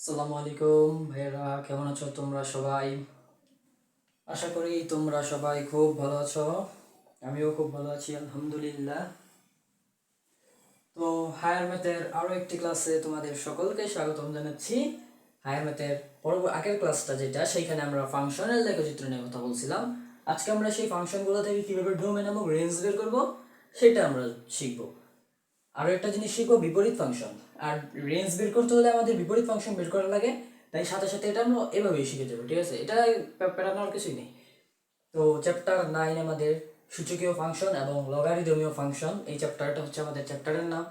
আসসালামু আলাইকুম ভাইয়েরা, কেমন আছো তোমরা সবাই? আশা করি তোমরা সবাই খুব ভালো আছো। আমিও খুব ভালো আছি আলহামদুলিল্লাহ। তো হায়ার ম্যাথের আরো একটি ক্লাসে তোমাদের সকলকে স্বাগতম জানাচ্ছি। হায়ার ম্যাথের আগের ক্লাসটা যেটা, সেইখানে আমরা ফাংশনের লেখচিত্র নিয়ে কথা বলছিলাম। আজকে আমরা সেই ফাংশনগুলো থেকে কিভাবে ডোমেন এবং রেঞ্জ বের করবো সেটা আমরা শিখবো। আরো একটা জিনিস শিখবো, বিপরীত ফাংশন। আর রেঞ্জ বের করতে হলে আমাদের বিপরীত ফাংশন বের করা লাগে, তাই সাথে সাথে এটা আমরা এভাবেই শিখে যাবো। ঠিক আছে, এটা প্যারানোর কিছুই নেই। তো চ্যাপ্টার 9 আমাদের সূচকীয় ফাংশন এবং লগারিদমীয় ফাংশন, এই চ্যাপ্টারটা হচ্ছে আমাদের চ্যাপ্টারের নাম।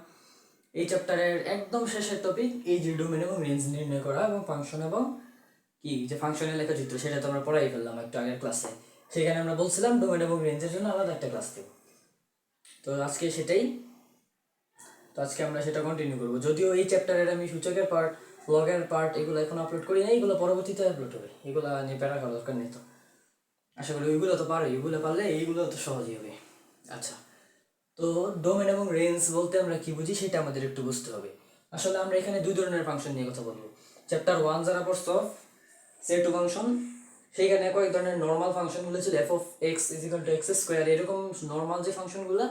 এই চ্যাপ্টারের একদম শেষের টপিক এই যে ডোমেন এবং রেঞ্জ নির্ণয় করা এবং ফাংশন এবং কি যে ফাংশনের লেখচিত্র, সেটা তো আমরা পড়াই ফেললাম একটু আগের ক্লাসে। সেখানে আমরা বলছিলাম ডোমেন এবং রেঞ্জের জন্য আলাদা একটা ক্লাস দেব। তো আজকে সেটাই, তো আজকে আমরা সেটা কন্টিনিউ করবো। যদিও এই চ্যাপ্টারের আমি সূচকের পার্ট, লগের পার্ট এগুলো এখন আপলোড করি না, এগুলো পরবর্তীতে আপলোড হবে। এগুলো নিয়ে প্যারা করার দরকার নেই। তো আশা করি ওইগুলো তো পারো, এগুলো পারলে এইগুলো তো সহজই হবে। আচ্ছা, তো ডোমেন এবং রেঞ্জ বলতে আমরা কি বুঝি সেটা আমাদের একটু বুঝতে হবে। আসলে আমরা এখানে দুই ধরনের ফাংশন নিয়ে কথা বলবো। চ্যাপ্টার 1 যারা পড়ছো, সেট টু ফাংশন, সেইখানে কয়েক ধরনের নর্মাল ফাংশনগুলো ছিল, F of x is equal to x square, এরকম নর্মাল যে ফাংশনগুলো,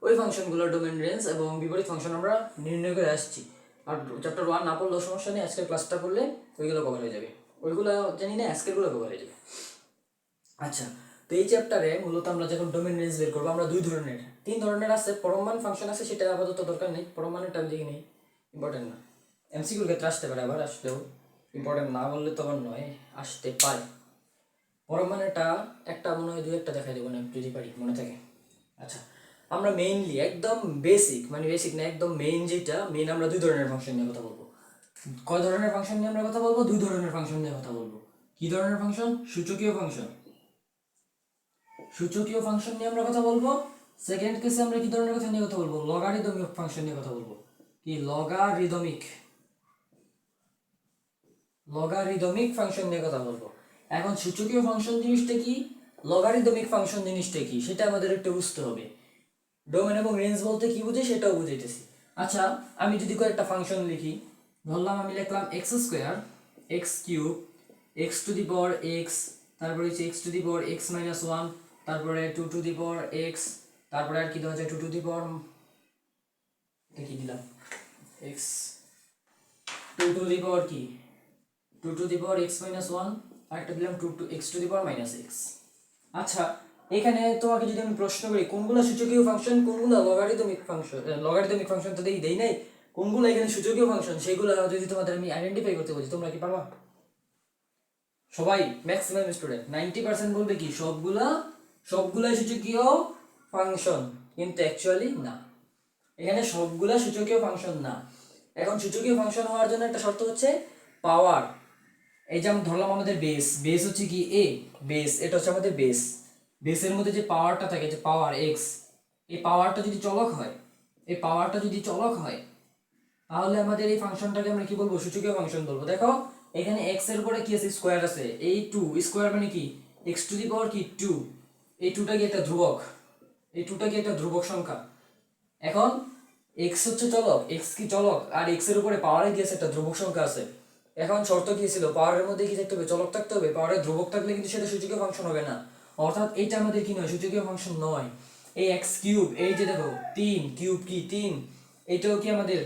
ওই ফাংশনগুলো ডোমেন রেঞ্জ এবং বিপরীত ফাংশন আমরা নির্ণয় করে আসছি। আর চ্যাপ্টার 1 না পড়লেও সমস্যা নেই, আজকের ক্লাসটা করলে ওইগুলো কভার হয়ে যাবে। ওইগুলো জানি না, আজকেরগুলো কভার হয়ে যাবে। আচ্ছা, তো এই চ্যাপ্টারে মূলত আমরা যখন ডোমেন রেঞ্জ বের করবো, আমরা তিন ধরনের আছে। পরমাণু ফাংশন আছে, সেটা আপাতত দরকার নেই, পরমাণুটা আমি দেখি নেই, ইম্পর্টেন্ট না। এমসিকিউর ক্ষেত্রে আসতে পারে, আবার আসলেও ইম্পর্টেন্ট না বললে তো আবার নয়, আসতে পারে। পরমাণুটা একটা মনে হয়, দুই একটা দেখাই দেবো না যদি পারি, মনে থাকে। আচ্ছা, আমরা মেইনলি একদম বেসিক, মানে বেসিক না, একদম মেইন যেটা মেইন, আমরা দুই ধরনের ফাংশন নিয়ে কথা বলবো। কয় ধরনের ফাংশন নিয়ে আমরা কথা বলবো? দুই ধরনের ফাংশন নিয়ে কথা বলবো। কি ধরনের ফাংশন? সূচকীয় ফাংশন। সূচকীয় ফাংশন নিয়ে আমরা কথা বলবো। সেকেন্ড কেসে আমরা কি ধরনের কথা নিয়ে কথা বলবো? লগারিদমিক ফাংশন নিয়ে কথা বলবো। কি? লগারিদমিক ফাংশন নিয়ে কথা বলবো। এখন সূচকীয় ফাংশন জিনিসটা কি, লগারিদমিক ফাংশন জিনিসটা কি, সেটা আমাদের একটু বুঝতে হবে। ডোমেন এবং রেঞ্জ বলতে কি বুঝি সেটাও বুঝাইতেছি। আচ্ছা, আমি যদি কয়েকটা ফাংশন লিখি, ধরলাম আমি লিখলাম x square, x cube, x to the power x, তারপরে হচ্ছে x to the power x minus one, তারপরে two to the power x, তারপরে আর কি দেওয়া যায়, টু টু দি পাওয়ার, কি দিলাম, x two to the power কি, two to the power x minus one, আর একটা দিলাম two to x to the power minus x. আচ্ছা, এখানে তোমাকে যদি আমি প্রশ্ন করি কোনগুলো সূচকীয় ফাংশন, কোনগুলো লগারিদমিক ফাংশন, লগারিদমিক ফাংশন তো দেই নাই, কোনগুলো এখানে সূচকীয় ফাংশন, সেইগুলো যদি তোমাদের আমি আইডেন্টিফাই করতে বলছি, তোমরা কি পারবা? সবাই, ম্যাক্সিমাম স্টুডেন্ট 90% বলবে কি সবগুলাই সূচকীয় ফাংশন, কিন্তু অ্যাকচুয়ালি না, এখানে সবগুলা সূচকীয় ফাংশন না। এখন সূচকীয় ফাংশন হওয়ার জন্য একটা শর্ত হচ্ছে পাওয়ার। এই যেমন ধরলাম আমাদের বেস হচ্ছে কি এ, বেস এটা হচ্ছে আমাদের বেসের মধ্যে যে পাওয়ারটা থাকে, যে পাওয়ার এক্স, এই পাওয়ারটা যদি চলক হয়, তাহলে আমাদের এই ফাংশনটাকে আমরা কি বলবো? সূচকীয় ফাংশন বলবো। দেখো এখানে এক্স এর উপরে কি আছে? স্কোয়ার আছে, এই টু স্কোয়ার মানে কি এক্স টু দি পাওয়ার কি টু, এই টুটা কি একটা ধ্রুবক, সংখ্যা। এখন এক্স হচ্ছে চলক, এক্স কি চলক, আর এক্স এর উপরে পাওয়ারে কি আছে? একটা ধ্রুবক সংখ্যা আছে। এখন শর্ত কি ছিল? পাওয়ারের মধ্যে কি থাকতে হবে? চলক থাকতে হবে। পাওয়ারের ধ্রুবক থাকলে কিন্তু সেটা সূচকীয় ফাংশন হবে না, অর্থাৎ এইটা আমাদের কি নয়, সূচকীয় ফাংশন নয়। এই এক্স কিউব, এই যে দেখো তিন কিউব কি তিন, এইটাও কি আমাদের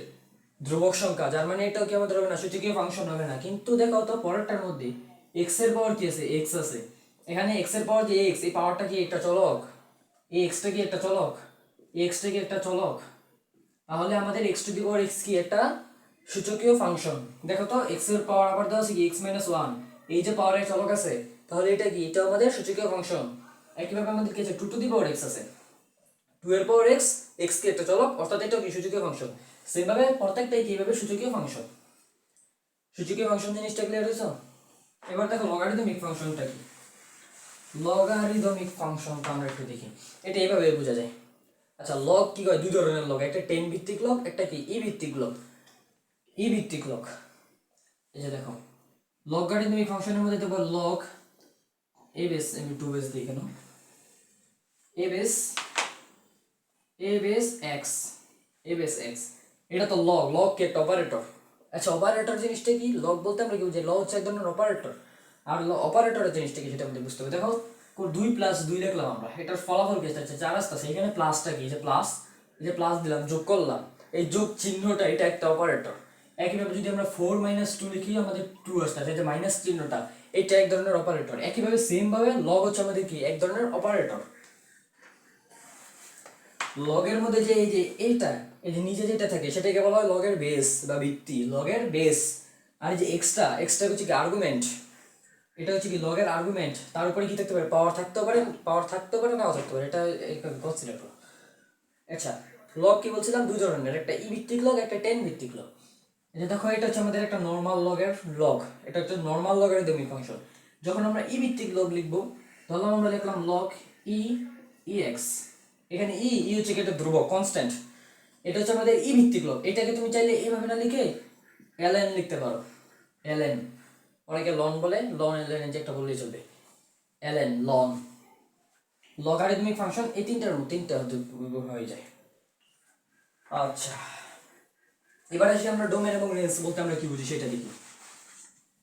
ধ্রুবক সংখ্যা, যার মানে এটাও কি আমাদের হবে না, সূচকীয় ফাংশন হবে না। কিন্তু দেখো তো পরেরটার মধ্যে এক্স এর পাওয়ার কি আছে? এক্স আছে। এখানে এক্স এর পাওয়ার যে এক্স, এই পাওয়ারটা কি একটা চলক, এই এক্সটা কি একটা চলক, এই এক্সটা কি একটা চলক, তাহলে আমাদের x to the power x কি একটা সূচকীয় ফাংশন। দেখো তো এক্স এর পাওয়ার আবার দেওয়া আছে কি এক্স মাইনাস ওয়ান, এই যে পাওয়ারের চলক আছে, তাহলে এটা কি, এটা আমাদের সূচকীয় ফাংশন। একইভাবে আমাদের কি আছে? Two to the power x আছে, টু এর পাওয়ার এক্স, এক্স কি একটা চলক, অর্থাৎ এটাও কি সূচকীয় ফাংশন। সেম ভাবে প্রত্যেকটাই কি এইভাবে সূচকীয় ফাংশন। সূচকীয় ফাংশন জিনিসটা ক্লিয়ার হয়েছে? এবার দেখো লগারিদমিক ফাংশনটা কি। লগারিদমিক ফাংশনটা আমরা একটু দেখি, এটা এইভাবে বোঝা যায়। আচ্ছা, লগ কি হয়? দুই ধরনের লগ, একটা টেন ভিত্তিক লগ, একটা কি ই ভিত্তিক লগ। এই যে দেখো লগারিদমিক ফাংশনের মধ্যে দেখো লগ এ বেস, আমি টু বেস দিই কেন, এ বেস এক্স, এটা তো লগ, লগ কি একটা অপারেটর, আচ্ছা, অপারেটর জিনিসটা কি? লগ বলতে আমরা কি বুঝি? লগ হচ্ছে এক ধরনের অপারেটর, আর অপারেটরের জিনিসটা কি সেটা আমাদের বুঝতে হবে। দেখো 2 + 2 লিখলাম আমরা, এটার ফলাফল কি আসছে? 4 আসতেছে। এখানে প্লাসটা কি? যে প্লাস, এই যে প্লাস দিলাম, যোগ করলাম, এই যোগ চিহ্নটা এটা একটা অপারেটর। একইভাবে যদি আমরা 4 - 2 লিখি, আমাদের 2 আসতেছে, এই যে মাইনাস চিহ্নটা, এটা এক ধরনের অপারেটর। একইভাবে সেম ভাবে লগ হচ্ছে আমাদের কি? এক ধরনের অপারেটর। লগের মধ্যে যে এই যে এইটা, এই যে নিচে যেটা থাকে সেটাকে বলা হয় লগের বেস বা ভিত্তি, লগের বেস। আর এই যে এক্সট্রা, এক্সট্রা হচ্ছে কি? আর্গুমেন্ট। এটা হচ্ছে কি? লগের আর্গুমেন্ট। তার উপরে কি থাকতে পারে? পাওয়ার থাকতে পারে, পাওয়ার থাকতে পারে, নাও থাকতে পারে। এটা কনসিডার করো। আচ্ছা, লগ কি বলছিলাম? দুই ধরনের, একটা ই ভিত্তিক লগ, একটা টেন ভিত্তিক লগ। এই যে দেখো, এটা হচ্ছে আমাদের একটা নর্মাল লগের লগ, এটা হচ্ছে নর্মাল লগের ডোমিন ফাংশন। যখন আমরা ই ভিত্তিক লগ লিখবো, ধরলাম আমরা লিখলাম লগ ই ই এক্স। এখানে ই হচ্ছে কি? একটা ধ্রুবক, কনস্ট্যান্ট। এটা হচ্ছে আমাদের ই ভিত্তিক লগ। এটাকে তুমি চাইলে এইভাবে না লিখে এলএন লিখতে পারো, এলএন। অনেকে লন বলে, লন এলএন যে একটা বললেই চলবে, এলএন লন। লগারিদমিক ফাংশন এই তিনটা হয়ে যায়। আচ্ছা, এবার আসি আমরা ডোমেন এবং রেঞ্জ বলতে আমরা কি বুঝি সেটা দেখি।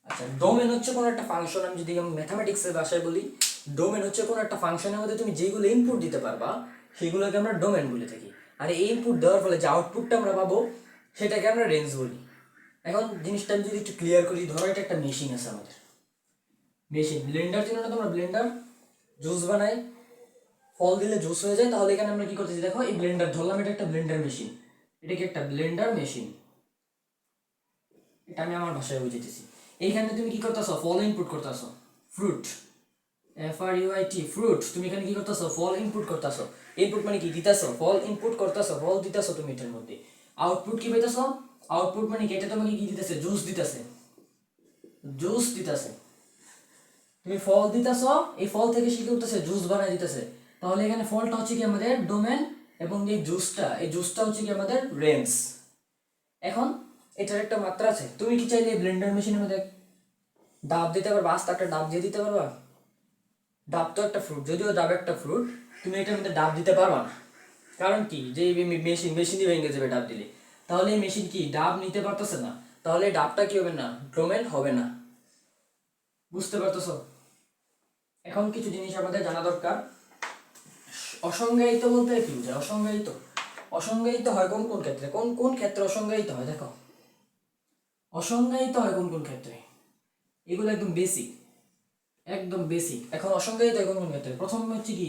আচ্ছা, ডোমেন হচ্ছে কোনো একটা ফাংশন, আমি যদি ম্যাথামেটিক্সের ভাষায় বলি, ডোমেন হচ্ছে কোনো একটা ফাংশনের মধ্যে তুমি যেগুলো ইনপুট দিতে পারবা সেগুলোকে আমরা ডোমেন বলে থাকি। আর এই ইনপুট দেওয়ার ফলে যে আউটপুটটা আমরা পাবো সেটাকে আমরা রেঞ্জ বলি। এখন জিনিসটা আমি যদি একটু ক্লিয়ার করি, ধরো এটা একটা মেশিন আছে আমাদের, মেশিন। ব্লেন্ডার চিনো না তোমরা? ব্লেন্ডার জুস বানায়, ফল দিলে জুস হয়ে যায়। তাহলে এখানে আমরা কি করতেছি? দেখো, এই ব্লেন্ডার ধরলাম, এটা একটা ব্লেন্ডার মেশিন। এটা কি একটা ব্লেন্ডার মেশিন? এটা আমি আমার ভাষায় বুঝাইতেছি। এইখানে তুমি কি করতেছো? ফল ইনপুট করতেছো, ফ্রুট, FRUIT, ফ্রুট। তুমি এখানে কি করতেছো? ফল ইনপুট করতেছো। ইনপুট মানে কি? দিতেছো, ফল ইনপুট করতেছো, ফল দিতেছো তুমি এটার মধ্যে। আউটপুট কি পাইতেছো? আউটপুট মানে কি? এটা তোমাকে কি দিতেছে? জুস দিতেছে, জুস দিতেছে। তুমি ফল দিতেছো, এই ফল থেকে সে কি করতেছে? জুস বানাই দিতেছে। তাহলে এখানে ফলটা হচ্ছে কি আমাদের ডোমেন, এবং এই জুসটা, এই জুসটা হচ্ছে কি আমাদের রেঞ্জ। এখন এটার একটা মাত্রা আছে। তুমি কি চাইলে ব্লেন্ডার মেশিনের মধ্যে ডাব দিতে পারবা? আস্তে একটা ডাব দিয়ে দিতে পারবা? ডাব তো একটা ফ্রুট, যদিও ডাব একটা ফ্রুট, তুমি এটার মধ্যে ডাব দিতে পারবা না। কারণ কি? যে মেশিন, মেশিনই ভেঙে যাবে ডাব দিলে। তাহলে এই মেশিন কি? ডাব নিতে পারতেছে না। তাহলে এই ডাবটা কি হবে না? ডোমেন হবে না। বুঝতে পারতেছো? এখন কিছু জিনিস আমাদের জানা দরকার। অসংজ্ঞায়িত বলতে কি বোঝায়? অসংজ্ঞায়িত, অসংজ্ঞায়িত হয় কোন কোন ক্ষেত্রে? কোন কোন ক্ষেত্রে অসংজ্ঞায়িত হয়? দেখো, অসংজ্ঞায়িত হয় কোন কোন ক্ষেত্রে? এগুলো একদম বেসিক, একদম বেসিক। এখন অসংজ্ঞায়িত হয় কোন কোন ক্ষেত্রে? প্রথম হচ্ছে কি?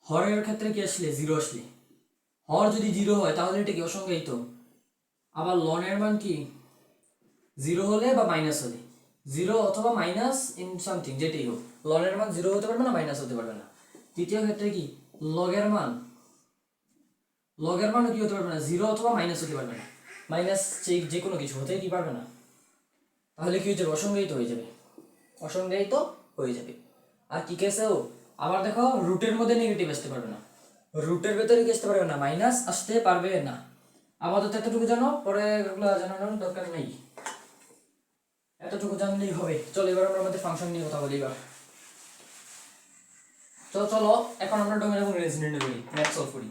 হরের ক্ষেত্রে কি আসলে? জিরো আসলে। হর যদি জিরো হয় তাহলে এটা কি? অসংজ্ঞায়িত। আবার লনের মান কি? জিরো হলে বা মাইনাস হলে, জিরো অথবা মাইনাস ইন সামথিং, যেটাই হোক, লনের মান জিরো হতে পারবে না, মাইনাস হতে পারবে না। তৃতীয় ক্ষেত্রে কি? লগের মান, লগের মানও কি হতে পারবে না? জিরো অথবা মাইনাস হতে পারবে না, মাইনাস যে কোনো কিছু হতে কি পারবে না। তাহলে কি হয়ে যাবে? অসংজ্ঞায়িত হয়ে যাবে, অসংজ্ঞায়িত হয়ে যাবে। আর কি কেসেও আবার দেখো, রুটের মধ্যে নেগেটিভ আসতে পারবে না, রুটের ভেতরে কি আসতে পারবে না? মাইনাস আসতে পারবে না। আপাতত এতটুকু জানো, পরে এগুলো জানানোর দরকার নেই, এতটুকু জানলেই হবে। চলো এবার আমরা আমাদের ফাংশন নিয়ে কথা বলি এবার। তো চলো এখন আমরা ডোমেন এবং রেঞ্জ নির্ণয় করি, ম্যাথ সলভ করি।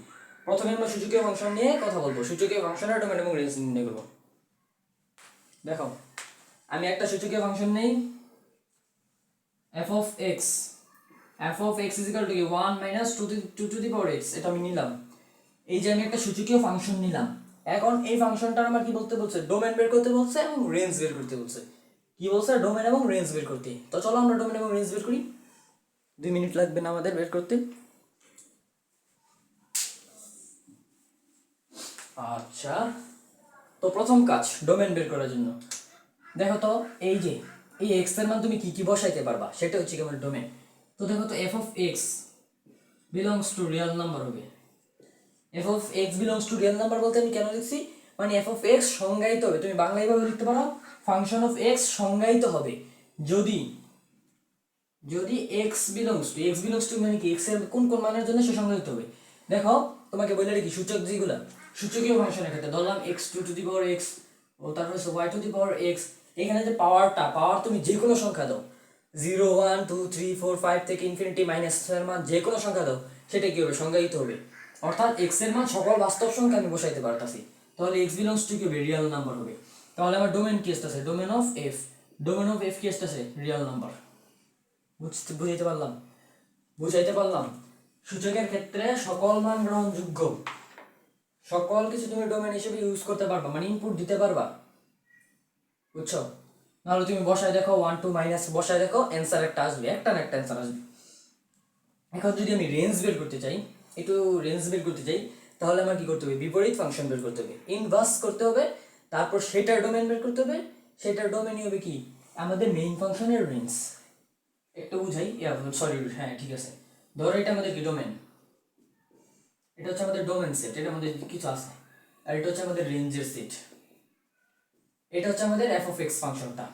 প্রথমে আমরা সূচকীয় ফাংশন নিয়ে কথা বলবো, সূচকীয় ফাংশনের ডোমেন এবং রেঞ্জ নির্ণয় করবো। দেখো, আমি একটা সূচকীয় ফাংশন নেই, f of x, f of x is equal to 1 minus 2 to the power x, এটা আমি নিলাম। এই যে আমি একটা সূচকীয় ফাংশন নিলাম, এখন এই ফাংশনটা আমার কি বলতে বলছে? ডোমেন বের করতে বলছে এবং রেঞ্জ বের করতে বলছে। কি বলছে? ডোমেন এবং রেঞ্জ বের করতে। তো চলো আমরা ডোমেন এবং রেঞ্জ বের করি। 2 মিনিট লাগবে না আমাদের বের করতে। আচ্ছা, তো প্রথম কাজ ডোমেন বের করার জন্য, দেখো তো এই যে এই x এর মান তুমি কি কি বসাইতে পারবা সেটা হচ্ছে কেবল ডোমেন। তো দেখো তো f of x belongs to real number হবে। f of x belongs to real number বলতে আমি কেন লিখছি? মানে f of x সংজ্ঞায়িত হবে, তুমি বাংলা এইভাবে লিখতে পারো, ফাংশন অফ x সংজ্ঞায়িত হবে যদি, যদি x belongs to মানে কি? x এর কোন কোন মানের জন্য সে সংজ্ঞায়িত হবে। দেখো তোমাকে বলে রাখি, সূচক যেগুলা সূচকীয় ফাংশনের ক্ষেত্রে, ধরলাম x2 to the power x, ও তারপর y to the power x, এখানে যে পাওয়ারটা, পাওয়ার তুমি যে কোনো সংখ্যা দাও, 0 1 2 3 4 5 থেকে ইনফিনিটি মাইনাস এর মান যে কোনো সংখ্যা দাও, সেটা কি হবে? সংজ্ঞায়িত হবে। অর্থাৎ x এর মান সকল বাস্তব সংখ্যা আমি বসাইতে পারতাছি, তাহলে x belongs to কি হবে? রিয়েল নাম্বার হবে। তাহলে আমার ডোমেন কি আসতেছে, domain of F. Domain of F কি আসতেছে, রিয়েল নাম্বার। বুঝাইতে পারলাম। সূচকের ক্ষেত্রে সকল মান গ্রহণযোগ্য, সকল কিছু তুমি ডোমেন হিসেবে ইউজ করতে পারবা, মানে ইনপুট দিতে পারবা, বুঝছো? নাহলে তুমি বসায় দেখো 1 2 মাইনাস বসায় দেখো, অ্যান্সার একটা আসবে, একটা না একটা অ্যান্সার আসবে। এখন যদি আমি রেঞ্জ বের করতে চাই, একটু রেঞ্জ বের করতে চাই, তাহলে আমার কি করতে হবে, বিপরীত ফাংশন বের করতে হবে, ইনভার্স করতে হবে, তারপর সেটার ডোমেন বের করতে হবে। সেটার ডোমেনই হবে কি, আমাদের মেইন ফাংশনের রেঞ্জ। একটু বুঝাই, সরি, হ্যাঁ ঠিক আছে। ধরো এটা আমাদের কি ডোমেন, এটা হচ্ছে আমাদের ডোমেন সেট, এটার মধ্যে কিছু আছে, আর এটা হচ্ছে আমাদের রেঞ্জের সেট। এটা হচ্ছে আমাদের এফ অফ এক্স ফাংশনটা।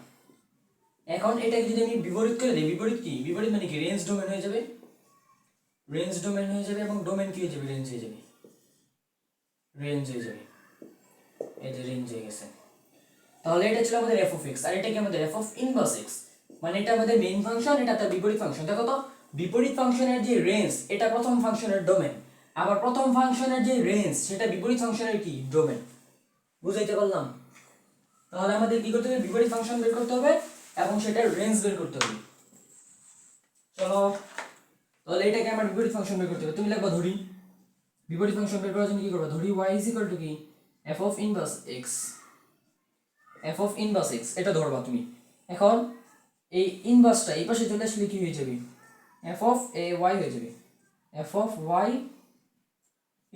এখন এটাকে যদি আমি বিপরীত করে দিই, বিপরীত কি, বিপরীত মানে কি, রেঞ্জ ডোমেন হয়ে যাবে, রেঞ্জ ডোমেন হয়ে যাবে, এবং ডোমেন কি হয়ে যাবে, রেঞ্জ হয়ে যাবে, রেঞ্জ হয়ে যাবে। এই যে রেঞ্জ হয়ে গেছে। তাহলে এটা ছিল আমাদের এফ অফ এক্স, আর এটা কি আমাদের এফ অফ ইনভার্স এক্স, মানে এটা আমাদের মেইন ফাংশন, এটা তার বিপরীত ফাংশন। দেখো তো, বিপরীত ফাংশনের যে রেঞ্জ, এটা প্রথম ফাংশনের ডোমেন, আবার প্রথম ফাংশনের যে রেঞ্জ, সেটা বিপরীত ফাংশনের কি, ডোমেন। বুঝাইতে পারলাম? তাহলে আমাদের কি করতে হবে, বিপরীত ফাংশন বের করতে হবে এবং সেটার রেঞ্জ বের করতে হবে। চলো, তাহলে এটাকে আমার বিপরীত ফাংশন বের করতে হবে। তুমি লিখবা ধরি, বিপরীত ফাংশন বের করার জন্য কি করবা, ধরি y ইজ ইকুয়াল টু কি, F of inverse x, F of inverse x, এটা ধরবা তুমি। এখন এই ইনভার্সটা এই পাশে চলে আসলে কি হয়ে যাবে, এফ অফ এ ওয়াই হয়ে যাবে, এফ অফ ওয়াই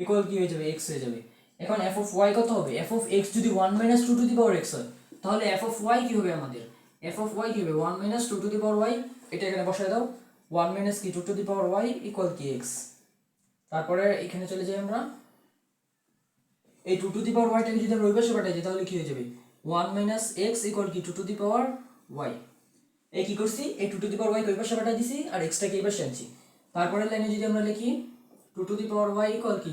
ইকুয়াল কি হয়ে যাবে, এক্স হয়ে যাবে। এখন এফ অফ ওয়াই কত হবে, এফ অফ এক্স যদি 1 minus 2 to the power x হয়, তাহলে এফ অফ ওয়াই কি হবে আমাদের, এফ অফ ওয়াই কি হবে, 1 minus 2 to the power y. এটা এখানে বসায় দাও, 1 মাইনাস কি 2 to the power y equal কি এক্স। তারপরে এখানে চলে যাই আমরা, এই 2 টু দি পাওয়ার ওয়াইটাকে যদি আমরা ওই পাশে পাঠাই তাহলে কি হয়ে যাবে, 1 মাইনাস এক্স ইকুয়াল কি 2 টু দি পাওয়ার ওয়াই। এই কি করছি, এই 2 টু দি পাওয়ার ওয়াই ওই পাশে পাঠাই দিছি, আর এক্সটাকে এই পাশে আনছি। তারপরের লাইনে যদি আমরা লিখি 2 to the power y equal কি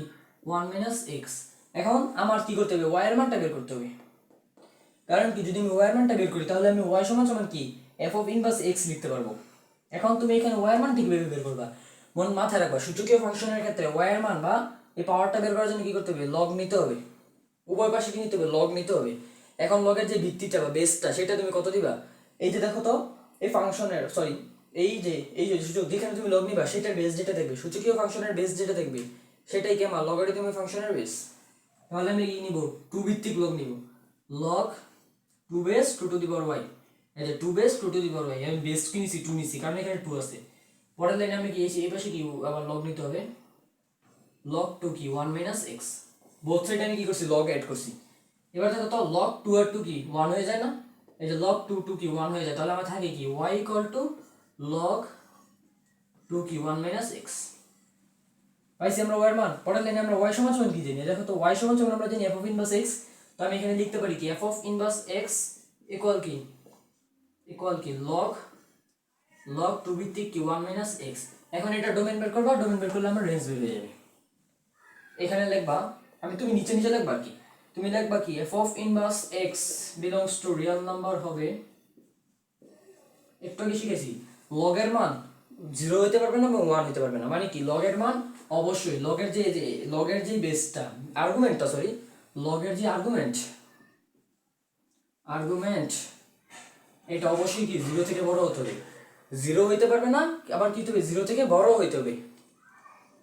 1 মাইনাস এক্স। এখন আমার কি করতে হবে, ওয়াই এর মানটা বের করতে হবে। কারণ কি, যদি আমি ওয়াই এর মানটা বের করি তাহলে আমি ওয়াই সমান সমান কি, এফ অফ ইনভার্স এক্স লিখতে পারবো। এখন তুমি এখানে ওয়াই এর মান ঠিক বের করবা, মন মাথায় রাখবা, সূচকীয় ফাংশনের ক্ষেত্রে ওয়াই এর মান বা এই পাওয়ারটা বের করার জন্য কি করতে হবে, লগ নিতে হবে, উভয় পাশে কি নিতে হবে, লগ নিতে হবে। এখন লগের যে ভিত্তিটা বা বেসটা, সেটা তুমি কত দিবা, এই যে দেখো তো, এই ফাংশনের সরি এই যে সূচক যেখানে তুমি লগ নিবা, সেটার বেস যেটা দেখবে, সূচকীয় ফাংশনের বেস যেটা দেখবে, সেটাই কি আমার লগারিদমিক ফাংশনের বেস। তাহলে আমি কি নিব, 2 ভিত্তিক লগ নিব, log 2 base 2 to the power y. এই যে 2 base 2 to the power y, আমি বেস কি নিছি, 2 নিছি, কারণ এখানে 2 আছে। পরের লাইনে আমি কি এই পাশে কি আবার লগ নিতে হবে, log 2 কি 1 মাইনাস এক্স। বোথ সাইড আমি কি করছি, লগ অ্যাড করছি। এবার দেখো তো, log 2 আর 2 কি 1 হয়ে যায় না, এই যে log 2 2 কি 1 হয়ে যায়, তাহলে আমার থাকে কি y ইকুয়াল টু log 2 কি 1 মাইনাস এক্স। পাইছি আমরা y এর মান। পরের লাইনে আমরা y সমান সমান কি জানি, দেখো তো y সমান সমান আমরা জানি f অফ ইনভার্স x। তো আমি এখানে লিখতে পারি কি f of inverse x equal কি log 2 ভিত্তিক কি 1 মাইনাস এক্স। এখন এটা ডোমেন বের করবা, ডোমেন বের করলে আমার রেঞ্জ বের হয়ে যাবে। এখানে লিখবা, তুমি নিচে নিচে লিখবা কি, তুমি লিখবা কি f of inverse x belongs to real number হবে, একটু আগে শিখেছি log এর মান 0 হতে পারবে না এবং 1 হতে পারবে না। মানে কি, log এর মান অবশ্যই log এর যে বেসটা, আর্গুমেন্টটা সরি, log এর যে আর্গুমেন্ট এটা অবশ্যই কি 0 থেকে বড় হতে হবে। 0 হইতে পারবে না, আবার কি হতে হবে, 0 থেকে বড় হইতে হবে।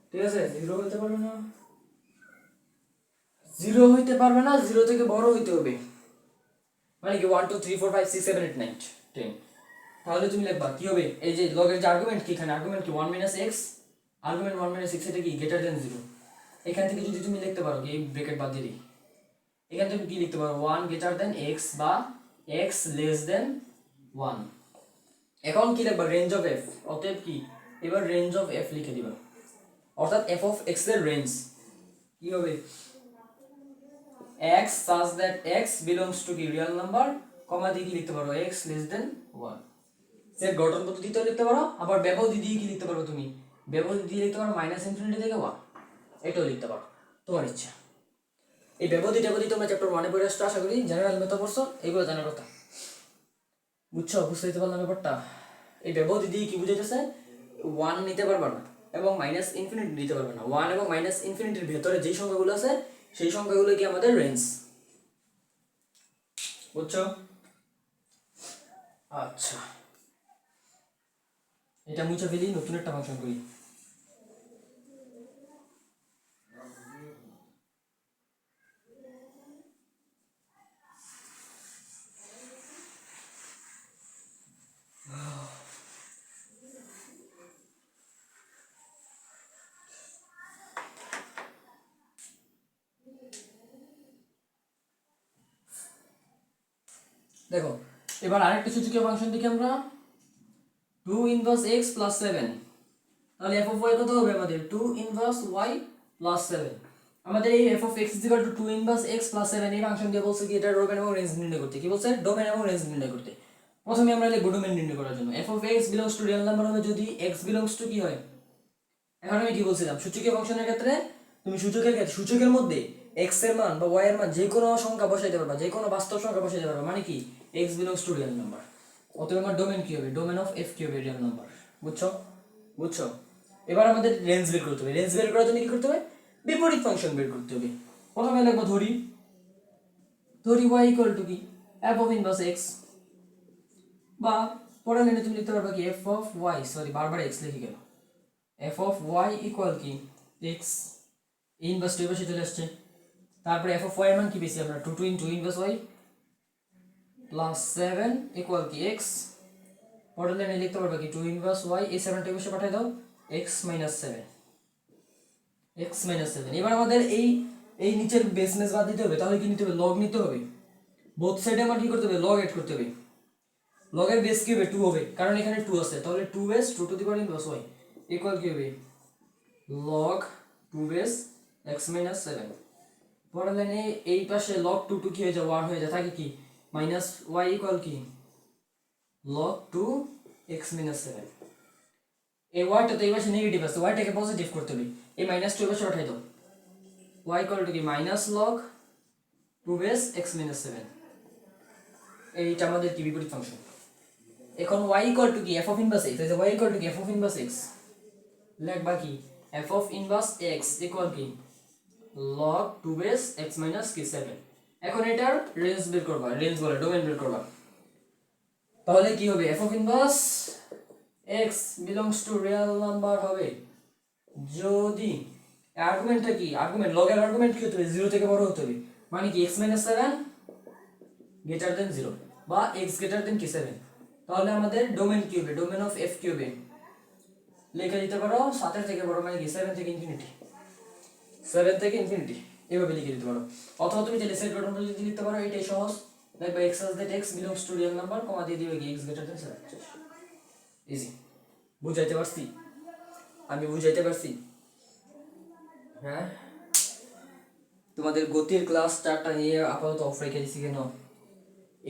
ঠিক আছে, 0 হইতে পারবে না, 0 হইতে পারবে না, 0 থেকে বড় হইতে হবে। মানে কি 1 2 3 4 5 6 7 8 9 10। তাহলে তুমি লিখবা কি হবে, এই যে লগের যে আর্গুমেন্ট কি, এখানে আর্গুমেন্ট কি 1 minus x, argument 1 minus x, এটা কি গ্রেটার দ্যান 0। এখান থেকে যদি তুমি লিখতে পারো কি, এই ব্র্যাকেট বাদ দিয়ে দিই, এখান থেকে কি লিখতে পারো 1 গ্রেটার দ্যান x বা x লেস দ্যান 1। এখন কি লিখবা, রেঞ্জ অফ f। অতএব কি, এবার রেঞ্জ অফ f লিখে দিবা, অর্থাৎ f অফ x এর রেঞ্জ কি হবে, x such that x belongs to কি রিয়েল নাম্বার, কমা দিয়ে কি লিখতে পারো, x less than 1। সেট গঠন পদ্ধতিতেও লিখতে পারো, আবার ব্যবধি দিয়ে কি লিখতে পারো, তুমি ব্যবধি দিয়ে লিখতে পারো মাইনাস ইনফিনিটি থেকে 1, এটাও লিখতে পারো, তোমার ইচ্ছা। এই ব্যবধি তোমরা চ্যাপ্টার 1 এ পড়ে আসছো, আশা করি জেনারেল মেথড পড়ছো, এইগুলো জানার কথা। বুঝছো, বুঝতে পারলাম ব্যাপারটা। এই ব্যবধি দিয়ে কি বুঝাইতেছে, 1 নিতে পারবে না এবং মাইনাস ইনফিনিটি নিতে পারবে না। 1 এবং মাইনাস ইনফিনিটির ভেতরে যেই সংখ্যাগুলো আছে, সেই সংখ্যাগুলো কি আমাদের রেঞ্জ। বুঝছো? আচ্ছা, এটা মুছে ফেলি, নতুন একটা ফাংশন করি। দেখো, এবার আরেকটা সূচকীয় ফাংশন দেখি আমরা, 2 ইনভার্স x প্লাস 7। তাহলে f অফ y কত হবে আমাদের? 2 ইনভার্স y প্লাস 7। আমাদের এই f of x is equal to 2 inverse x plus 7 এই ফাংশন দিয়ে বলছে কি এটা ডোমেন এবং রেঞ্জ নির্ণয় করতে। কি বলছে? ডোমেন এবং রেঞ্জ নির্ণয় করতে। প্রথমে আমরা লিখব ডোমেন নির্ণয় করার জন্য f of x belongs to real number হবে যদি x বিলংস টু কি হয়। এখন আমি কি বলছিলাম, সূচকীয় ফাংশনের ক্ষেত্রে তুমি সূচকের মধ্যে x এর মান বা y এর মান যে কোনো সংখ্যা বসাইতে পারবা, যে কোনো বাস্তব সংখ্যা বসাইতে পারবা, মানে কি x belongs to real number. অতএব আমার ডোমেন কি হবে? ডোমেন অফ f কি হবে? Real number. বুঝছো? বুঝছো? এবার আমাদের রেঞ্জ বের করতে হবে। রেঞ্জ বের করার জন্য কি করতে হবে? বিপরীত ফাংশন বের করতে হবে। প্রথমে লিখবো ধরি y ইকুয়াল টু কি f অফ ইনভার্স x, বা পরের লাইনে তুমি লিখতে পারবা কি f অফ y, সরি বারবার x লিখে গেল, f অফ y ইকুয়াল কি x, ইনভার্স টু বসে চলে আসছে। তারপরে f অফ y এর মান কি পেয়েছি আমরা? 2 into inverse y plus 7 equal কি x। পরের লাইনে লিখতে পারবা কি 2 ইনভার্স y, এই 7 টা বসে পাঠিয়ে দাও x মাইনাস 7, x মাইনাস 7। এবার আমাদের এই নিচের বেসনেস বাদ দিতে হবে। তাহলে কি নিতে হবে? লগ নিতে হবে। বোথ সাইডে আমার কি করতে হবে? লগ এড করতে হবে। লগের বেস কি হবে? 2 হবে, কারণ এখানে 2 আছে। তাহলে 2 base 2 to the power inverse y equal কি হবে? Log 2 base x minus 7। পরের লাইনে এই পাশে লগ 2 2 কি হয়ে যায়? 1 হয়ে যায়, থাকে কি মাইনাস y ইকুয়াল কি লগ 2 x মাইনাস 7। এই ওয়াইটা তো এই পাশে নেগেটিভ আছে, ওয়াইটাকে পজিটিভ করতে হবে। এই মাইনাস 2 পাশে উঠাই দাও, y ইকুয়াল টু কি minus log 2 base x minus 7। এইটা আমাদের কি বিপরীত ফাংশন। এখন y ইকুয়াল টু কি f অফ ইনভার্স x, এই যে y ইকুয়াল টু কি f অফ ইনভার্স x, লিখবা কি f of inverse x equal কি log 2 বেস x মাইনাস কি 7। এখন এটার রেঞ্জ বের করবা, রেঞ্জ বলে ডোমেন বের করবা। তাহলে কি হবে? f of inverse x belongs to real number হবে যদি আর্গুমেন্টটা কি, আর্গুমেন্ট লগের আর্গুমেন্ট কি হতে হবে? 0 থেকে বড় হতে হবে, মানে কি x মাইনাস 7 গ্রেটার দেন 0 বা x গ্রেটার দেন কি 7। তাহলে আমাদের ডোমেন কি হবে? ডোমেন অফ f কি হবে? লিখে দিতে পারো 7 থেকে বড়, মানে কি 7 থেকে ইনফিনিটি, 7 থেকে ইনফিনিটি এভাবে লিখে দিতে পারো। অথবা তুমি চাইলে সেট বাটন যদি দিতে পারো, এটাই সহজ। Like by x as that x belongs to real number, comma দিয়ে দিবে কি x greater than 7। ইজি। বুঝাইতে পারছি? আমি বুঝাইতে পারছি? হ্যাঁ, তোমাদের গতির ক্লাস 4টা নিয়ে আপাতত অফ রেখে দিছি কেন?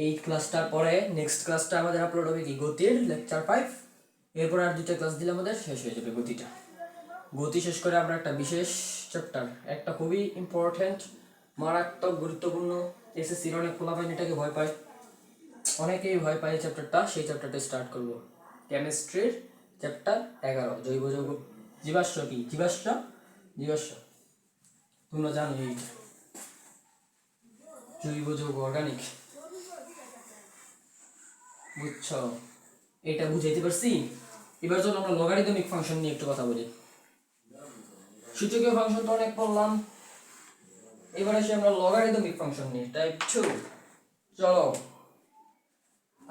এই ক্লাসটার পরে নেক্সট ক্লাসটা আমাদের আপলোড হবে কি গতির লেকচার 5। এরপর আর 2টা ক্লাস দিলে আমাদের শেষ হয়ে যাবে গতিটা। গতি শেষ করে আমরা একটা বিশেষ চ্যাপ্টার, একটা খুবই ইম্পর্টেন্ট মারাত্মক গুরুত্বপূর্ণ, এসএসসির অনেক পোলাপাইন এটাকে ভয় পায়, অনেকেই ভয় পায় এই চ্যাপ্টারটা, সেই চ্যাপ্টারটা স্টার্ট করব। কেমিস্ট্রির চ্যাপ্টার 11 জৈব যৌগ জীবাশ্ম। কি জীবাশ্ম? জীবাশ্ম তোমরা জানো, এই জৈব যৌগ অর্গানিক। বুঝছো? এটা বুঝাইতে পারছি? এবার চলো আমরা লগারিদমিক ফাংশন নিয়ে একটু কথা বলি। সূচকীয় ফাংশন তো অনেক পড়লাম, এবার আসি আমরা লগারিদমিক ফাংশন নিয়ে টাইপ 2। চলো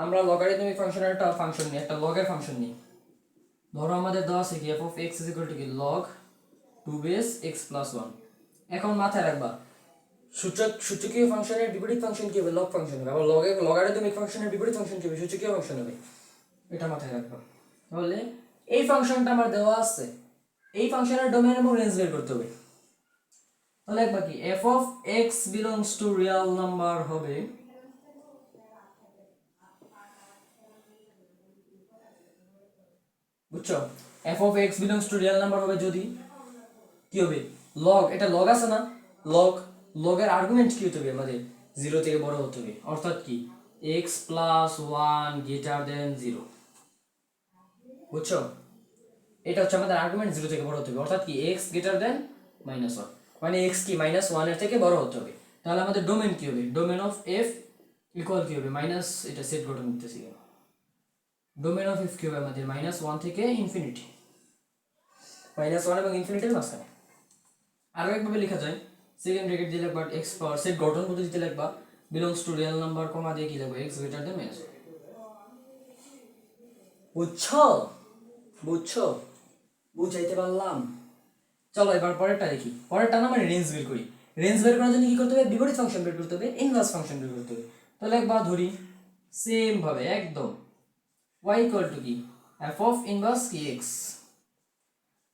আমরা লগারিদমিক ফাংশনের একটা ফাংশন নিই, একটা লগের ফাংশন নিই। ধরো আমাদের দেওয়া আছে কি f of x is equal to কি log 2 base x plus 1। এখন মাথায় রাখবা সূচকীয় ফাংশনের বিপরীত ফাংশন কি হবে? লগ ফাংশন হবে। আবার লগারিদমিক ফাংশনের বিপরীত ফাংশন কি হবে? সূচকীয় ফাংশন হবে। এটা মাথায় রাখবা। তাহলে এই ফাংশনটা আমার দেওয়া আছে, এই ফাংশনের ডোমেন এবং রেঞ্জ বের করতে হবে। তাহলে একবার কি f of x belongs to real number হবে বুঝছো? f of x belongs to real number হবে যদি কি হবে? log, এটা log আছে না, log, লগের আর্গুমেন্ট কি হতে হবে? আমাদের 0 থেকে বড় হতে হবে, অর্থাৎ কি x plus 1 greater than 0। বুঝছো? এটা হচ্ছে আমাদের আর্গুমেন্ট, 0 থেকে বড় হতে হবে, অর্থাৎ কি x greater than -1, মানে x কি -1 এর থেকে বড় হতে হবে। তাহলে আমাদের ডোমেন কি হবে? ডোমেন অফ f ইকুয়াল কি হবে মাইনাস, এটা সেট গঠন করতেছি কেন, ডোমেন অফ এফ কি হবে আমাদের -1 থেকে ইনফিনিটি, -1 এবং ইনফিনিটির মাঝখানে। আরো একভাবে লেখা যায়, সেকেন্ড ব্র্যাকেট দিয়ে লিখবা এক্স পাওয়ার সেট গঠন পদ্ধতিতে লিখবা বিলংস টু রিয়েল নাম্বার কমা দিয়ে কি লিখবা এক্স গ্রেটার দেন -1। বুঝছো বুঝছো বুঝাইতে পারলাম? চলো এবার পরেরটা দেখি। পরেরটা না মানে রেঞ্জ বের করি। রেঞ্জ বের করার জন্য কি করতে হবে, বিপরীত ফাংশন বের করতে হবে, ইনভার্স ফাংশন বের করতে হবে। তাহলে একবার ধরি সেম ভাবে একদম y ইকুয়াল টু কি f অফ ইনভার্স কি x,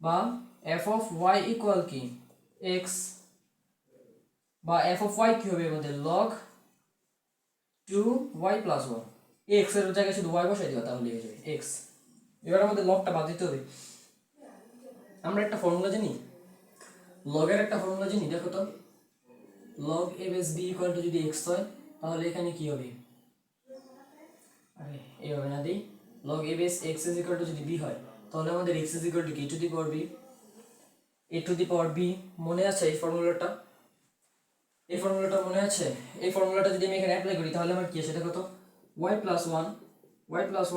বা f অফ y ইকুয়াল কি x, বা f অফ y কি হবে আমাদের log 2y প্লাস 1, x এর জায়গায় শুধু y বসাই দিবা তাহলে হয়ে যাবে x। এবার আমাদের লগটা বাদ দিতে হবে। আমরা একটা ফর্মুলা জানি, লগের একটা ফর্মুলা জানি, দেখো তো log a base b equal to যদি x হয় তাহলে এখানে কি হবে, আরে এইভাবে না দেই, log a base x is equal to যদি b হয় তাহলে আমাদের x is equal to কি a to the power b, a to the power b। মনে আছে এই ফর্মুলাটা? এই ফর্মুলাটা মনে আছে? এই ফর্মুলাটা যদি আমি এখানে অ্যাপ্লাই করি তাহলে আমার কি আসে দেখো তো, y plus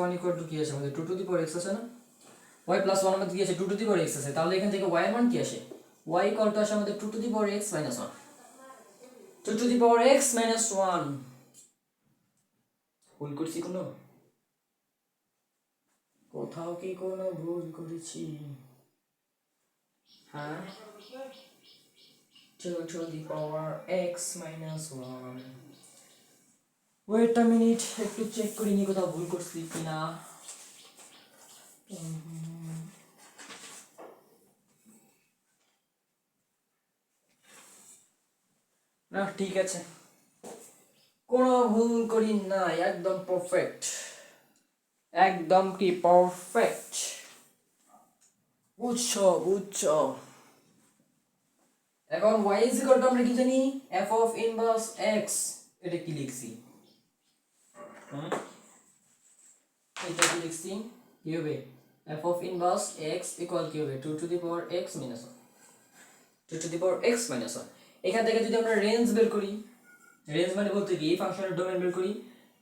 1 equal to কি আসে আমাদের 2 to the power x আছে না, y plus 1 আমাদের কি আসে 2 to the power x আছে, তাহলে এখান থেকে y এর মান কি আসে, y equal to আসে আমাদের 2 to the power x minus 1, 2 to the power x minus 1। ভুল করছি কোনো, কোথাও কি কোনো ভুল করেছি? হ্যাঁ, 2 to the power x minus 1। Wait a minute, একটু চেক করে নি কোথাও ভুল করছি কিনা। না ঠিক আছে, কোনো ভুল করি না, একদম পারফেক্ট, একদম কি পারফেক্ট। বুঝছো বুঝছো? এখন y is equal to আমরা কি জানি, f of inverse x, এটা কি লিখছি, এটা কি লিখছি, কি হবে f of inverse x equal কি হবে 2 to the power x minus 1, 2 to the power x minus 1। এখান থেকে যদি আমরা রেঞ্জ বের করি, রেঞ্জ মানে বলতে কি এই ফাংশনের ডোমেন বের করি,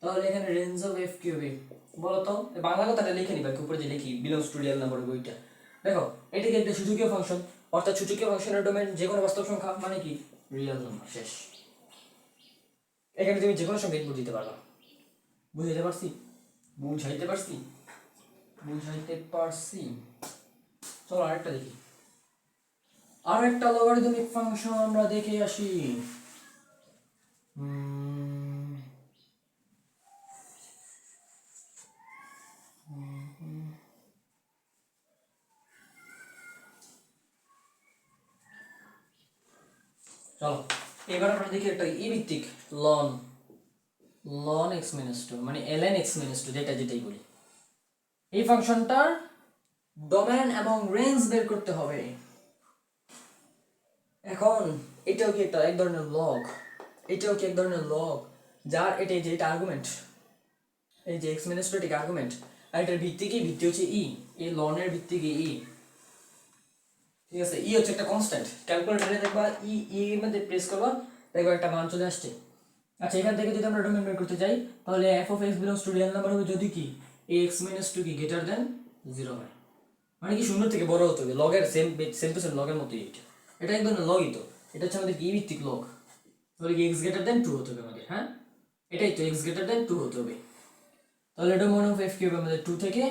তাহলে এখানে রেঞ্জ অফ f কি হবে বলো তো, বাংলা কথাটা লিখে নিবা কি উপরে যে লিখি বিলংস টু রিয়েল নাম্বার বইটা। দেখো এটা কি একটা সূচকীয় ফাংশন, অর্থাৎ সূচকীয় ফাংশনের ডোমেন যে কোনো বাস্তব সংখ্যা মানে কি রিয়েল নাম্বার, শেষ। এখানে তুমি যে কোনো সংখ্যা ইনপুট দিতে পারবা। বুঝাইতে পারছি? বুঝাইতে পারছি? বুঝাইতে পারছি? চলো আরেকটা দেখি, আর একটা লগারিদমিক ফাংশন আমরা দেখে আসি। চলো এবার আমরা দেখি একটা ই ভিত্তিক লন, লন x minus 2 মানে ln x minus 2 যেটাই বলি। এই ফাংশনটার ডোমেন এবং রেঞ্জ বের করতে হবে। এখন এটাও কি একটা এক ধরনের লগ, এটাও কি এক ধরনের লগ, যার এটাই যে এটা আর্গুমেন্ট, এই যে x minus 2 এটা আর্গুমেন্ট, আর এটার ভিত্তি কি, ভিত্তি হচ্ছে ই, এই লনের ভিত্তি কি ই, ঠিক আছে। ই হচ্ছে একটা কনস্ট্যান্ট, ক্যালকুলেটরে দেখবা ই এর মধ্যে প্রেস করবা দেখবা একটা মান চলে আসছে। আচ্ছা এখান থেকে যদি আমরা ডোমেন বের করতে চাই তাহলে f of x belongs to real number হবে যদি কি x minus 2 কি গ্রেটার দেন 0 হয়, মানে কি শূন্য থেকে বড় হতে হবে, লগের সেম সেম টু সেম লগের মতোই এটা, এটা এক ধরনের লগই তো, এটা হচ্ছে আমাদের কি ভিত্তিক লগ। তাহলে কি x গ্রেটার দেন 2 হতে হবে আমাদের, হ্যাঁ এটাই তো, x গ্রেটার দেন 2 হতে হবে। তাহলে ডোমেন অফ f কি হবে আমাদের 2 থেকে,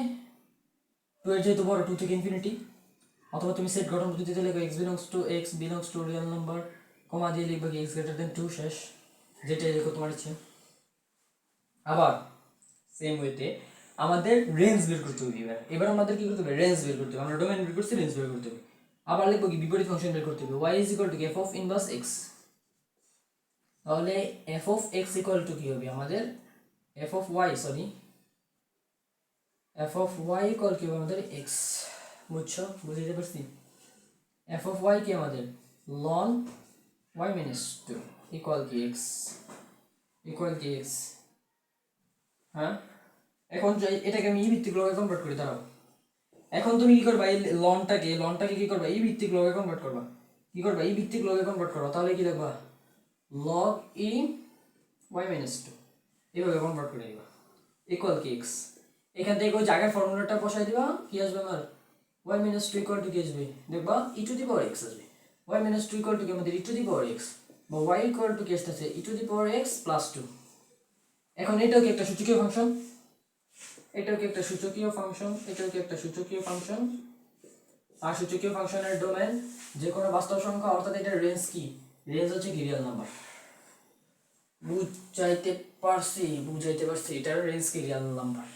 2 এর যেহেতু বড় 2 থেকে ইনফিনিটি, অথবা তুমি সেট গঠন পদ্ধতিতে লিখো x belongs to real number comma দিয়ে লিখবে কি x গ্রেটার দেন 2, শেষ। যেটাই লিখো তোমার ইচ্ছে। আবার সেম ওয়েতে আমাদের রেঞ্জ বের করতে হবে। এবার আমাদের কি করতে হবে, রেঞ্জ বের করতে হবে। আমরা ডোমেন বের করছি, রেঞ্জ বের করতে হবে। আবার লিখবো কি বিপরীত ফাংশন বের করতে হবে, y is equal to f of inverse x। তাহলে f of x equal to কি হবে আমাদের f of y, sorry f of y equal কি হবে আমাদের x। বুঝছো, বুঝাইতে পারছি? f of y কি আমাদের ln y minus 2 equal কি x, equal কি x, হ্যাঁ। এখন এটাকে আমি ই ভিত্তিক লগে কনভার্ট করি, দাঁড়াও। এখন তুমি কি করবা, এই লনটাকে কি করবা, ই ভিত্তিক লগে কনভার্ট করবা, কি করবা ই ভিত্তিক লগে কনভার্ট করবা, তাহলে কি লিখবা log e y minus 2 এইভাবে কনভার্ট করে দিবা ইকুয়াল কি এক্স, এখান থেকে ওই জায়গার ফর্মুলাটা বসাই দিবা, কি আসবে আমার y minus 2 equal to কি আসবে দেখবা e to the power x আসবে, y minus 2 equal to কি আমাদের e to the power x, বা y equal to কি আসছে e to the power x plus 2। এখন এটাও কি একটা সূচকীয় ফাংশন, এটাও কি একটা সূচকীয় ফাংশন, এটাও কি একটা সূচকীয় ফাংশন। আর সূচকীয় ফাংশনের ডোমেন যে কোনো বাস্তব সংখ্যা, অর্থাৎ এটার রেঞ্জ কি, রেঞ্জ হচ্ছে কি রিয়েল নাম্বার। বুঝাইতে পারছি এটার রেঞ্জ কি রিয়েল নাম্বার।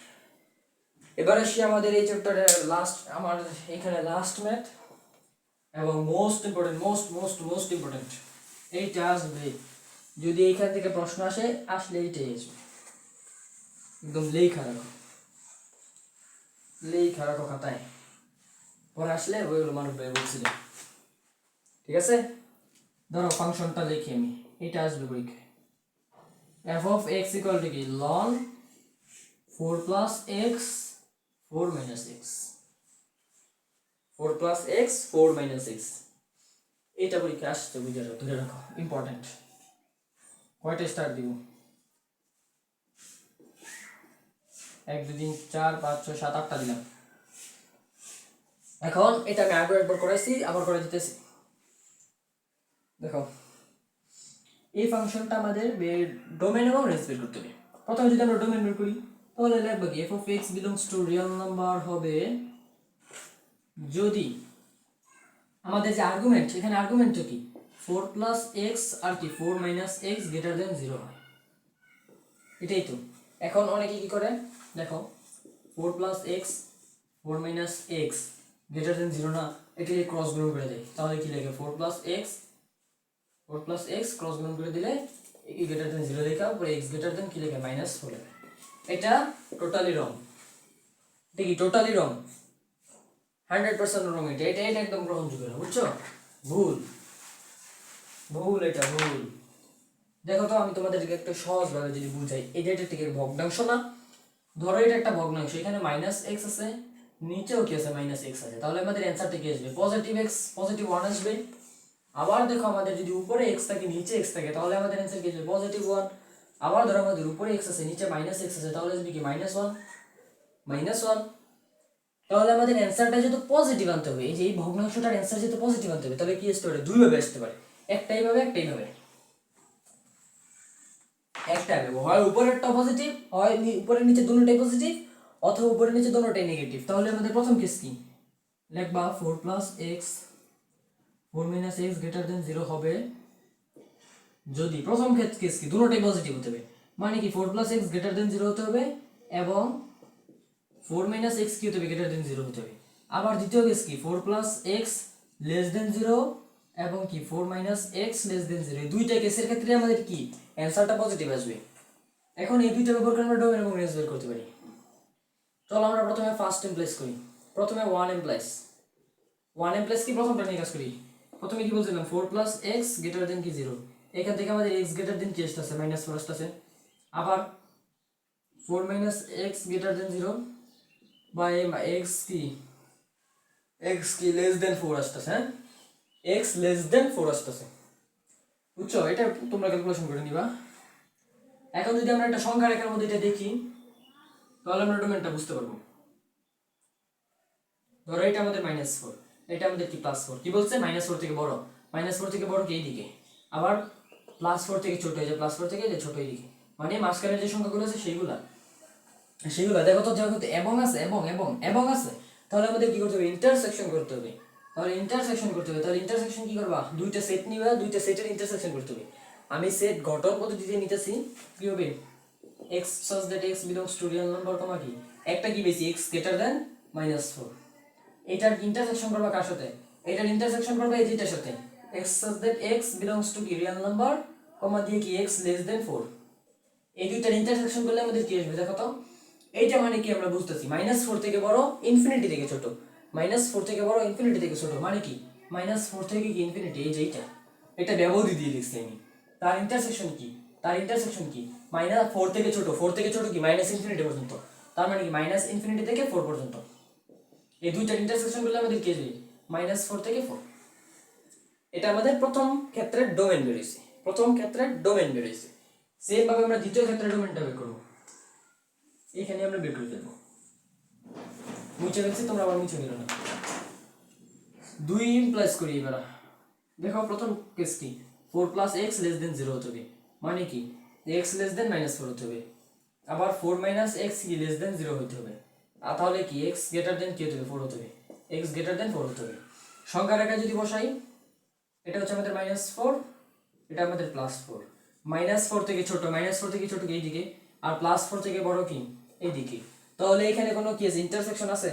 এবার আসি আমাদের এই চ্যাপ্টারের লাস্ট, আমার এখানে লাস্ট ম্যাথ এবং মোস্ট ইম্পর্টেন্ট, মোস্ট ইম্পর্টেন্ট এইটা আসবে। যদি এইখান থেকে প্রশ্ন আসলে এইটাই আসবে, একদম লেখা রাখো খাতায়, পরে আসলে ওইগুলো মানুষ বলছিল। ঠিক আছে, ধরো ফাংশনটা লিখি আমি, এটা আসবে পরীক্ষায় f of x equal to কি ln 4 plus x 4 minus x, 4 plus x 4 minus x, এটা পরীক্ষা আসছে, বুঝে রাখো, ধরে রাখো, ইম্পর্টেন্ট। কয়টা স্টার দিব, 1 2 3 4 5 6 7 8টা দিলাম। এখন এটা আমি আগে একবার করাইছি, আবার করে দিতেছি। দেখো এই ফাংশনটা আমাদের ডোমেন এবং রেঞ্জ বের করতে হবে। প্রথমে যদি আমরা ডোমেন বের করি তাহলে লিখব কি f of x belongs to real number হবে যদি আমাদের যে আর্গুমেন্ট, এখানে আর্গুমেন্টটা কি 4 plus x আর কি 4 minus x greater than 0 হয়, এটাই তো। এখন অনেকে কি করে দেখো 4 plus x 4 minus x greater than 0 না, এটাকে ক্রস গুণ করে দেয়, তাহলে কি লেখে 4 plus x ক্রস গুণ করে দিলে e greater than 0 লেখা, উপরে x greater than কি লেখা -4 লেখা। এটা টোটালি রং, এটা কি টোটালি রং, 100% রং। এটা এটা এটা একদম গ্রহণযোগ্য না, বুঝছো, ভুল, এটা ভুল। দেখো তো আমি তোমাদেরকে একটু সহজভাবে যদি বুঝাই, এই যে এটা থেকে ভগ্নাংশ না, ধরো এটা একটা ভগ্নাংশ, এখানে -x আছে, নিচেও কি আছে -x আছে, তাহলে আমাদের অ্যানসারটা কি আসবে পজিটিভ x, পজিটিভ 1 আসবে। আবার দেখো আমাদের যদি উপরে x থাকে নিচে x থাকে, তাহলে আমাদের অ্যানসার কি আসবে পজিটিভ 1। আবার ধরো আমাদের উপরে x আছে নিচে -x আছে, তাহলে আসবে কি -1। তাহলে আমাদের অ্যানসারটা যেহেতু পজিটিভ আনতে হবে, এই যে এই ভগ্নাংশটার অ্যানসার যেহেতু পজিটিভ আনতে হবে, তাহলে কি আসতে পারে দুই ভাবে আসতে পারে, একটাই ভাবে হয় উপরেরটা পজিটিভ, হয় উপরের নিচে দুটোটাই পজিটিভ, অথবা উপরের নিচে দুটোটাই নেগেটিভ। তাহলে আমাদের প্রথম কেস কি লিখবা 4 plus x 4 minus x greater than 0 হবে যদি প্রথম কেস কি দুটোটাই পজিটিভ হতে হবে, মানে কি 4 plus x greater than 0 হতে হবে এবং 4 minus x কি হতে হবে greater than 0 হতে হবে। আবার দ্বিতীয় কেস কি 4 plus x less than 0 এবং কি 4 minus x less than 0, এই দুইটা কেসের ক্ষেত্রে আমাদের কি অ্যানসারটা পজিটিভ আসবে। এখন এই দুইটা ব্যবহার করে আমরা ডোমেন এবং রেঞ্জ বের করতে পারি। চলো আমরা প্রথমে ফার্স্ট এমপ্লয়েস করি, প্রথমে 1 এমপ্লয়েস কি প্রথমটা নিয়ে কাজ করি। প্রথমে কি বলছিলাম 4 plus x greater than কি 0, এখান থেকে আমাদের x greater than কি আসছে -4 আসছে। আবার 4 minus x greater than 0 বা x কি less than 4 আসছে, হ্যাঁ x less than 4 আসছে, বুঝছো, এটা তোমরা ক্যালকুলেশন করে নিবা। এখন যদি আমরা একটা সংখ্যা রেখার মধ্যে এটা দেখি, তাহলে আমরা ডোমেনটা বুঝতে পারবো। ধরো এটা আমাদের -4, এটা আমাদের কি +4, কি বলছে -4 থেকে বড়, -4 থেকে বড় কি এইদিকে, আবার +4 থেকে ছোট, এই যে +4 থেকে এই যে ছোট এইদিকে, মানে মাঝখানে যে সংখ্যাগুলো আছে সেইগুলা দেখো তো, যেহেতু এবং আছে এবং আছে, তাহলে আমাদের কি করতে হবে ইন্টারসেকশন করতে হবে। তাহলে ইন্টারসেকশন কি করবা, দুইটা সেট নিবা, দুইটা সেটের ইন্টারসেকশন করতে হবে। আমি সেট গঠন পদ্ধতিতে নিতেছি, কি হবে x such that x belongs to real number, কি একটা কি বেশি x greater than -4, এটার ইন্টারসেকশন করবা কার সাথে, এটার ইন্টারসেকশন করবা এই যেটার সাথে x such that x belongs to কি real number, দিয়ে কি x less than 4, এই দুইটার ইন্টারসেকশন করলে আমাদের কি আসবে দেখো তো। এইটা মানে কি আমরা বুঝতেছি -4 থেকে বড় ইনফিনিটি থেকে ছোট, -4 থেকে বড় ইনফিনিটি থেকে ছোট, মানে কি -4 থেকে কি ইনফিনিটি, এই যে এটা ব্যবধি দিয়ে লিখছি আমি। তার ইন্টারসেকশন কি -4 থেকে ছোট, 4 থেকে ছোট কি -ইনফিনিটি পর্যন্ত, তার মানে কি -ইনফিনিটি থেকে 4 পর্যন্ত, এই দুইটার ইন্টারসেকশন করলে আমাদের কি আসবে -4 থেকে 4। এটা আমাদের প্রথম ক্ষেত্রে ডোমেন বেরিয়েছে, সেম ভাবে আমরা দ্বিতীয় ক্ষেত্রে ডোমেনটা বের করব, এখানে আমরা বের করে দেব। মুছে ফেলছি, তোমরা আবার মুছে ফেলো না। 2 ইমপ্লাইজ করি এবার। দেখো প্রথম কেস কি, 4 প্লাস এক্স লেস দেন 0 হতে হবে, মানে কি এক্স লেস দেন -4 হতে হবে। আবার 4 মাইনাস এক্স কি লেস দেন 0 হতে হবে। আর তাহলে কি এক্স গ্রেটার দেন কি হতে হবে, 4 হতে হবে। এক্স গ্রেটার দেন 4 হতে হবে। সংখ্যা রেখা যদি বসাই, এটা হচ্ছে আমাদের -4, এটা আমাদের +4। -4 থেকে ছোট, -4 থেকে ছোট কি এইদিকে, আর +4 থেকে বড় কি এইদিকে। তাহলে এখানে কোনো কি আছে, ইন্টারসেকশন আছে,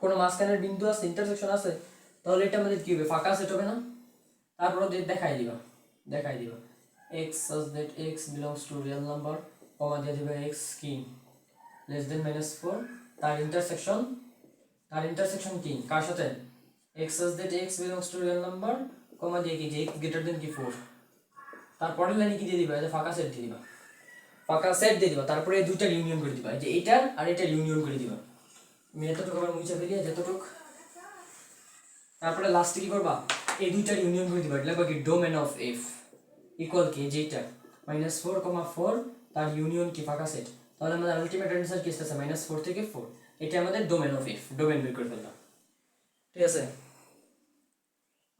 কোনো মাঝখানের বিন্দু আছে, ইন্টারসেকশন আছে। তাহলে এটা আমাদের কি হবে, ফাঁকা সেট হবে না। তারপর দেখাই দিবা x such that x belongs to real number, comma দিয়ে দিবা x কি less than -4, তার ইন্টারসেকশন কি কার সাথে, x such that x belongs to real number, comma দিয়ে কি যে x greater than কি 4। তারপরের লাইনে কি দিয়ে দিবা, এই যে ফাঁকা সেট দিয়ে দিবা, তারপরে এই দুইটার ইউনিয়ন করে দিবা, এই যে এটার আর এটার ইউনিয়ন করে দিবা। আমি এতটুকু আবার মুছে ফেলি, যতটুকু। তারপরে লাস্টে কি করবা, এই দুইটার ইউনিয়ন করে দিবা, এটা কি ডোমেন অফ এফ ইকুয়াল কি যেটা -4, 4 তার ইউনিয়ন কি ফাঁকা সেট। তাহলে আমাদের আলটিমেট অ্যান্সার কি আসছে, -4 থেকে 4। এটা আমাদের ডোমেন অফ এফ, ডোমেন বের করে ফেললাম। ঠিক আছে,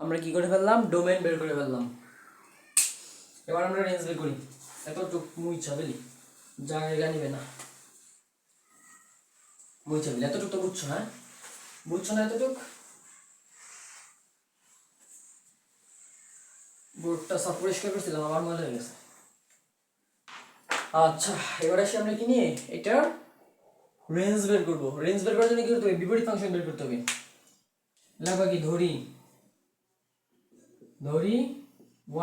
আমরা কি করে ফেললাম, ডোমেন বের করে ফেললাম। এবার আমরা রেঞ্জ বের করি। এতটুকু মুইছা ফেলি, জায়গা নিবে না, মুইছা ফেলি। এতটুকু তো বুঝছো, হ্যাঁ বুঝছো না এতটুকু। বোর্ডটা সব পরিষ্কার করছিলাম, আবার মনে হয়ে গেছে। আচ্ছা, এবার আসি আমরা কি নিয়ে, এটা রেঞ্জ বের করবো। রেঞ্জ বের করার জন্য কি করতে হবে, বিপরীত ফাংশন বের করতে হবে। লাগবে কি, ধরি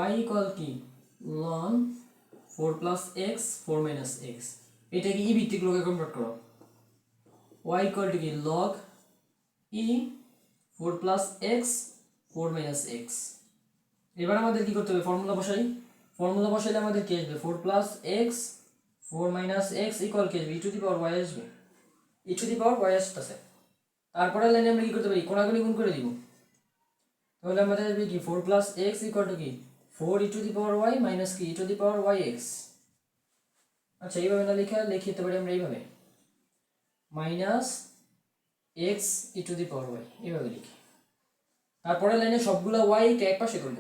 y ইকুয়াল কি ln 4 plus x 4 minus x. এটাকে ই ভিত্তিক লগে কনভার্ট করো। y ইকুয়াল টু কি log e 4 plus x 4 minus x. এবার আমাদের কি করতে হবে, ফর্মুলা বসাইলে আমাদের কি আসবে, 4 plus x 4 minus x equal কি আসবে, ই টু দি পাওয়ার y আসবে, ই টু দি পাওয়ার y আসতেছে। তারপরে লাইনে আমরা কি করতে পারি, কোনাগুনি গুণ করে দিব। তাহলে আমাদের আসবে কি 4 প্লাস এক্স ইকুয়াল টু কি 4 e to the power y minus কি e to the power y x. আচ্ছা, এইভাবে না লিখতে পারি আমরা এইভাবে, minus x e to the power y, এইভাবে লিখি। তারপরে লাইনে সবগুলা y কে এক পাশে করব।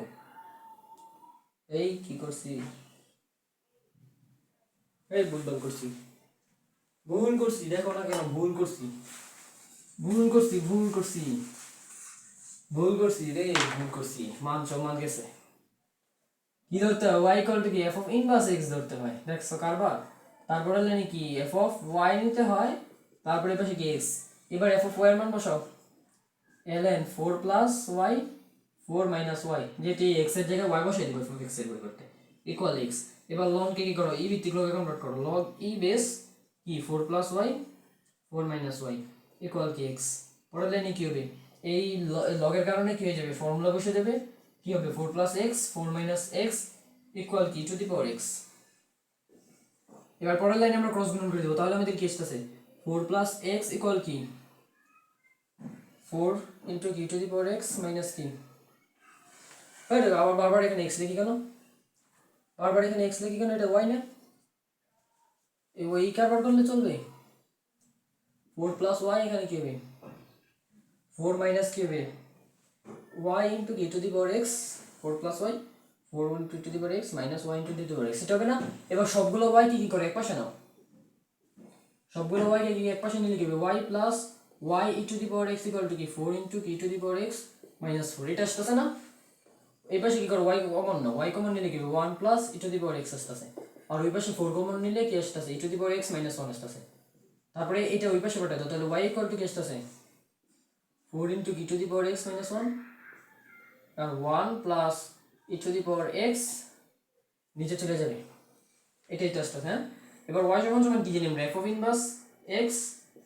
এই কি করছি, এই ভুল করছি, দেখো না কেন, ভুল করছি মান সম্মান গেছে। কি ধরতে হয়, y ইকুয়াল টু কি f অফ ইনভার্স x ধরতে হয়, দেখছো কারবার। তারপরে লাইনে কি f অফ y নিতে হয়, তারপরে পাশে কি x। এবার f অফ y এর মান বসাও, ln 4 plus y 4 minus y, যেটি x এর জায়গায় y বসাই দিব f অফ x এর পরিবর্তে, ইকুয়াল x। এবার ln কে কি করো, e ভিত্তিক লগে কনভার্ট করো, log e বেস কি 4 plus y 4 minus y equal কি x। পরের লাইনে কি হবে, এই লগের কারণে কি হয়ে যাবে, ফর্মুলা বসে দেবে, কি হবে 4 plus x 4 minus x equal কি টু দি পাওয়ার x। এবার পরের লাইনে আমরা ক্রস গুণন করে দেব, তাহলে আমাদের কি আসছে 4 প্লাস x ইকুয়াল কি 4 ইনটু কি to the power x minus কি। আরে আবার বারবার এখানে x লিখি কেন, এটা y না, এই y কারবার করলে চলবে। 4 প্লাস y এখানে কি হবে 4 মাইনাস কি হবে y ইনটু কি to the power x, 4 plus y 4 into two the power x minus y into two the power x, এটা হবে না। এবার সবগুলো y কি করে একপাশে নাও, সবগুলো y কে কি একপাশে নিলে কি হবে y plus y E to the power x equal to কি 4 ইনটু কি to the power x minus 4, এটা আসছে না। এই পাশে কি করো, y কমন নাও, y কমন নিলে কি হবে 1 plus e to the power x আসছে, আর ওই পাশে 4 কমন নিলে কি আসছে e to the power x minus 1 আসছে। তারপরে এটা ওই পাশে পাঠাই দাও, তাহলে y ইকুয়াল টু কি আসছে 4 ইনটু কি to the power x minus 1 আর 1 plus e to the power x নিচে চলে যাবে, এটাই তো আসছে। হ্যাঁ, এবার y সমান সমান কি জানি আমরা, f of inverse x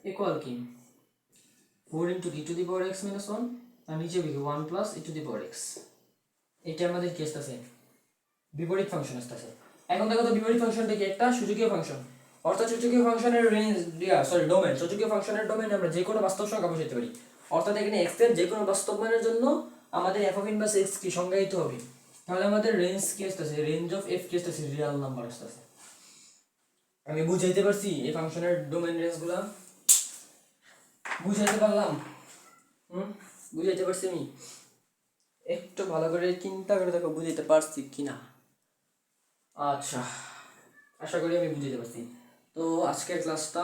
equal কি 4 ইনটু কি to the power x minus 1 আর নিচে হবে 1 plus e to the power x। এটা আমাদের কি আসছে, বিপরীত ফাংশন আসছে। এখন দেখো তো বিপরীত ফাংশনটা কি, একটা সূচকীয় ফাংশন, অর্থাৎ সূচকীয় ফাংশনের রেঞ্জ ডোমেন, সূচকীয় ফাংশনের ডোমেনে আমরা যে কোনো বাস্তব সংখ্যা বসাতে পারি। অর্থাৎ এখানে x এর যে কোনো বাস্তব মানের জন্য আমাদের f অফ ইনভার্স x কি সংজ্ঞায়িত হবে, তাহলে আমাদের রেঞ্জ কি আসতেছে, রেঞ্জ অফ এফ কি আসতেছে, রিয়েল নাম্বার আসতেছে। আমি বুঝাইতে পারছি এই ফাংশনের ডোমেন রেঞ্জগুলো, বুঝাইতে পারলাম? বুঝাইতে পারছি আমি? একটু ভালো করে চিন্তা করে দেখো বুঝাইতে পারছি কিনা। আচ্ছা, আশা করি আমি বুঝাইতে পারছি। তো আজকের ক্লাসটা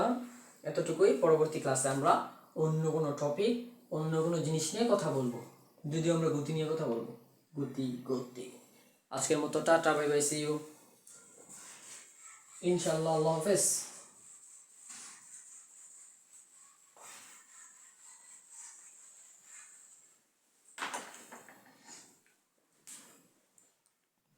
এতটুকুই। পরবর্তী ক্লাসে আমরা অন্য কোনো টপিক, অন্য কোনো জিনিস নিয়ে কথা বলবো। যদিও আমরা গতি নিয়ে কথা বলবো, গতি গতি। আজকের মতো tata, bye bye, see you, ইনশাআল্লাহ, আল্লাহ হাফেজ।